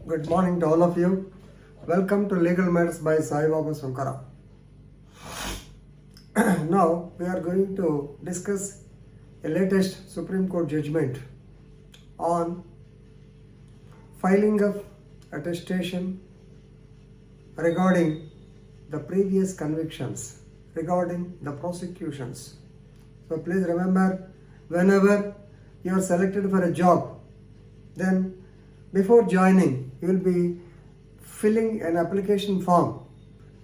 Good morning to all of you. Welcome to Legal Matters by Sai Baba Sankara. Now we are going to discuss a latest Supreme Court judgment on filing of attestation regarding the previous convictions, regarding the prosecutions. So please remember, whenever you are selected for a job, then before joining, you will be filling an application form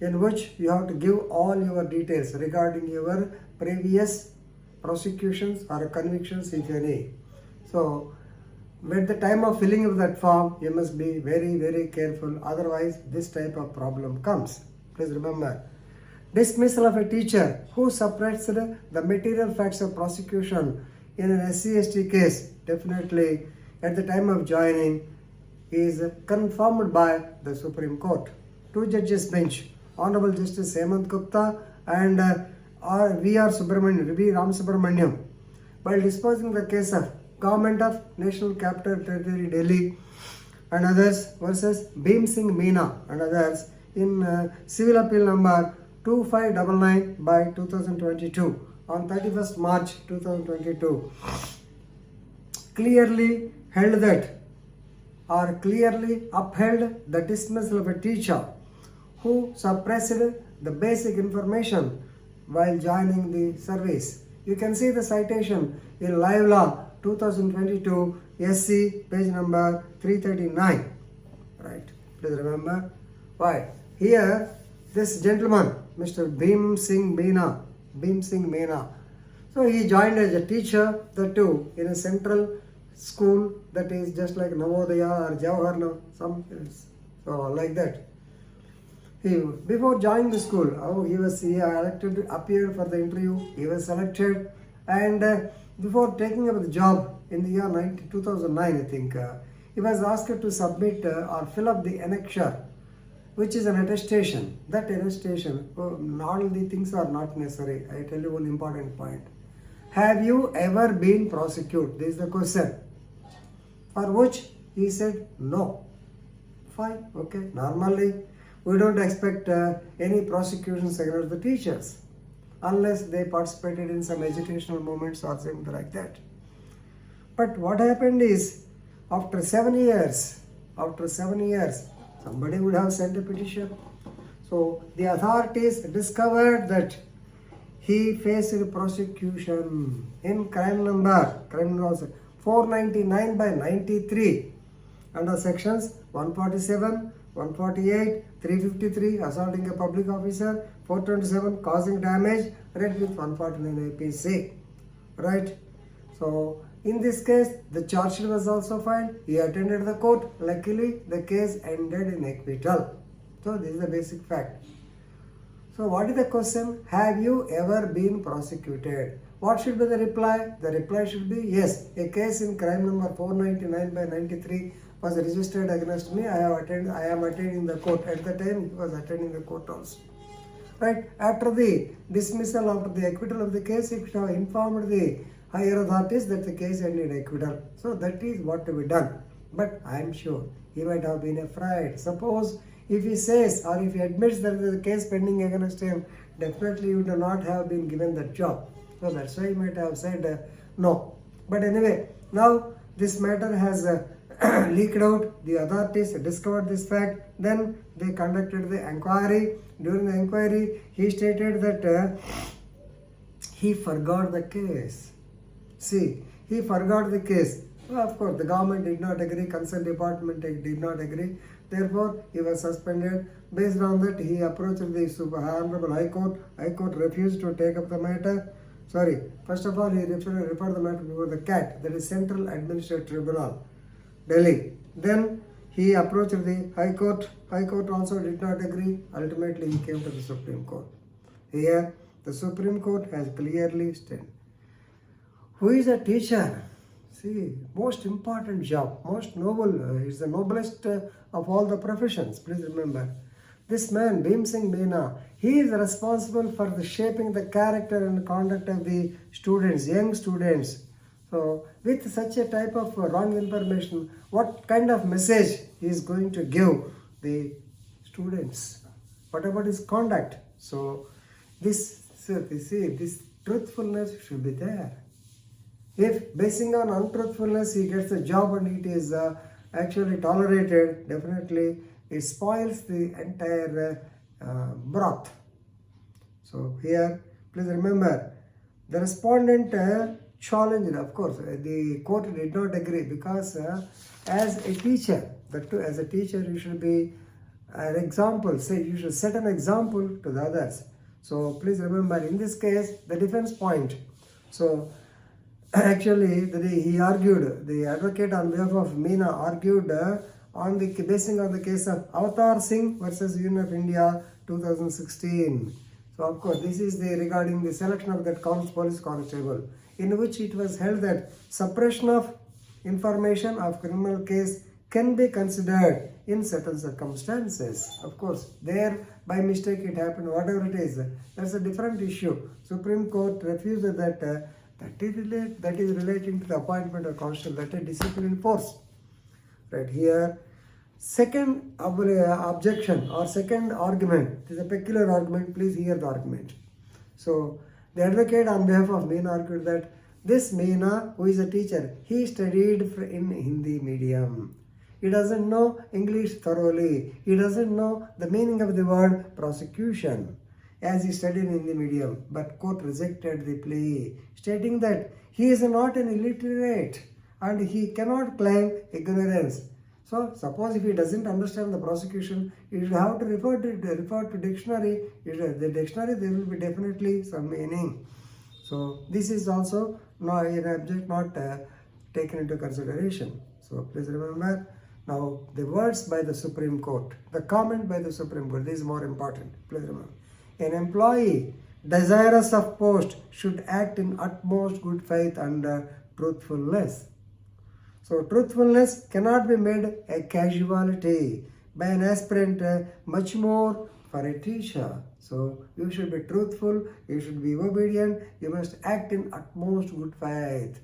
in which you have to give all your details regarding your previous prosecutions or convictions, if any. So, at the time of filling of that form, you must be very, very careful. Otherwise, this type of problem comes. Please remember, dismissal of a teacher who suppressed the material facts of prosecution in an SC/ST case, definitely at the time of joining, is confirmed by the Supreme Court. Two judges bench, Honorable Justice Hemant Gupta and V. Ram Subramaniam, while disposing the case of Government of National Capital Territory Delhi and others versus Bheem Singh Menon and others in Civil Appeal number 2599 by 2022 on 31st March 2022, clearly held that or clearly upheld the dismissal of a teacher who suppressed the basic information while joining the service. You can see the citation in Live Law 2022 SC page number 339. Right, please remember. Why? Here, this gentleman, Mr. Bheem Singh Menon. So he joined as a teacher, that too, in a central school that is just like Navodaya or Jawaharlal, some so like that. Before joining the school, he elected, appeared for the interview, he was selected, and before taking up the job in the year 2009, I think, he was asked to submit or fill up the annexure, which is an attestation. That attestation, all the things are not necessary. I tell you one important point. Have you ever been prosecuted? This is the question. For which he said no. Fine, okay. Normally, we don't expect any prosecutions against the teachers unless they participated in some educational movements or something like that. But what happened is, after 7 years, somebody would have sent a petition. So the authorities discovered that he faced prosecution in crime number 499 by 93 under sections 147, 148, 353 assaulting a public officer, 427 causing damage, read with 149 APC. Right? So in this case, the charge sheet was also filed. He attended the court. Luckily, the case ended in acquittal. So this is the basic fact. So what is the question? Have you ever been prosecuted? What should be the reply? The reply should be yes. A case in crime number 499 by 93 was registered against me. I am attending the court. At the time, he was attending the court also. Right? After the dismissal, after the acquittal of the case, he should have informed the higher authorities that the case ended acquittal. So that is what to be done. But I am sure he might have been afraid. Suppose if he says or if he admits that there is a case pending against him, definitely you do not have been given that job. So that's why he might have said no. But anyway, now this matter has leaked out. The authorities discovered this fact. Then they conducted the inquiry. During the inquiry, he stated that he forgot the case. See, he forgot the case. Well, of course, the government did not agree, concerned department did not agree. Therefore, he was suspended. Based on that, he approached the Honorable High Court. High Court refused to take up the matter. First of all, he referred the matter before the CAT, that is Central Administrative Tribunal, Delhi. Then he approached the High Court. High Court also did not agree. Ultimately, he came to the Supreme Court. Here, the Supreme Court has clearly stated, who is a teacher? See, most important job, most noble, is the noblest of all the professions. Please remember, this man, Bheem Singh Menon, he is responsible for the shaping the character and conduct of the students, young students. So with such a type of wrong information, what kind of message he is going to give the students? What about his conduct? So this truthfulness should be there. If basing on untruthfulness he gets a job and it is actually tolerated, definitely it spoils the entire broth. So here, please remember, the respondent challenged, of course, the court did not agree because as a teacher, as a teacher you should be an example, say you should set an example to the others. So please remember, in this case, the defense point. So actually, he argued, the advocate on behalf of Meena argued basing on the case of Avatar Singh versus Union of India 2016. So of course, this is regarding the selection of that police constable, in which it was held that suppression of information of criminal case can be considered in certain circumstances. Of course, there by mistake it happened, whatever it is, that's a different issue. Supreme Court refused that. That is relating to the appointment of constable, that is discipline force. Right here, second objection or second argument, it is a peculiar argument, please hear the argument. So the advocate on behalf of Meena argued that this Meena, who is a teacher, he studied in Hindi medium. He doesn't know English thoroughly. He doesn't know the meaning of the word prosecution, as he studied in the medium, but court rejected the plea, stating that he is not an illiterate and he cannot claim ignorance. So suppose if he doesn't understand the prosecution, he should have to refer to dictionary. The dictionary, there will be definitely some meaning. So this is also not an object not taken into consideration. So please remember, now the words by the Supreme Court, the comment by the Supreme Court, this is more important. Please remember. An employee desirous of post should act in utmost good faith and truthfulness. So truthfulness cannot be made a casualty by an aspirant, much more for a teacher. So you should be truthful, you should be obedient, you must act in utmost good faith.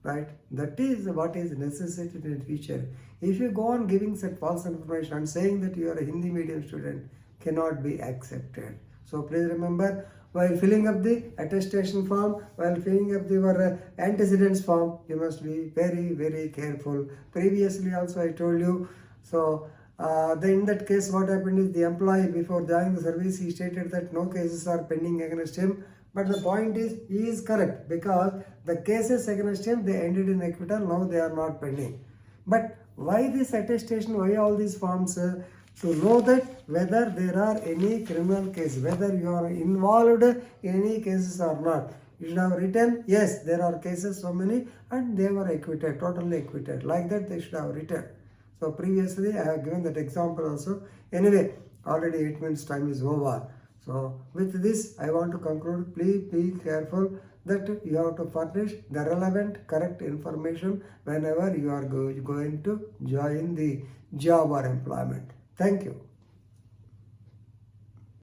Right? That is what is necessitated in the future. If you go on giving such false information and saying that you are a Hindi medium student, cannot be accepted. So please remember, while filling up the attestation form, while filling up your antecedents form, you must be very, very careful. Previously also I told you, so in that case what happened is the employee before joining the service, he stated that no cases are pending against him. But the point is, he is correct, because the cases against him, they ended in acquittal, now they are not pending. But why this attestation, why all these forms? To know that whether there are any criminal cases, whether you are involved in any cases or not. You should have written, yes, there are cases so many and they were acquitted, totally acquitted. Like that they should have written. So previously I have given that example also. Anyway, already 8 minutes time is over. So with this I want to conclude, please be careful that you have to furnish the relevant, correct information whenever you are going to join the job or employment. Thank you.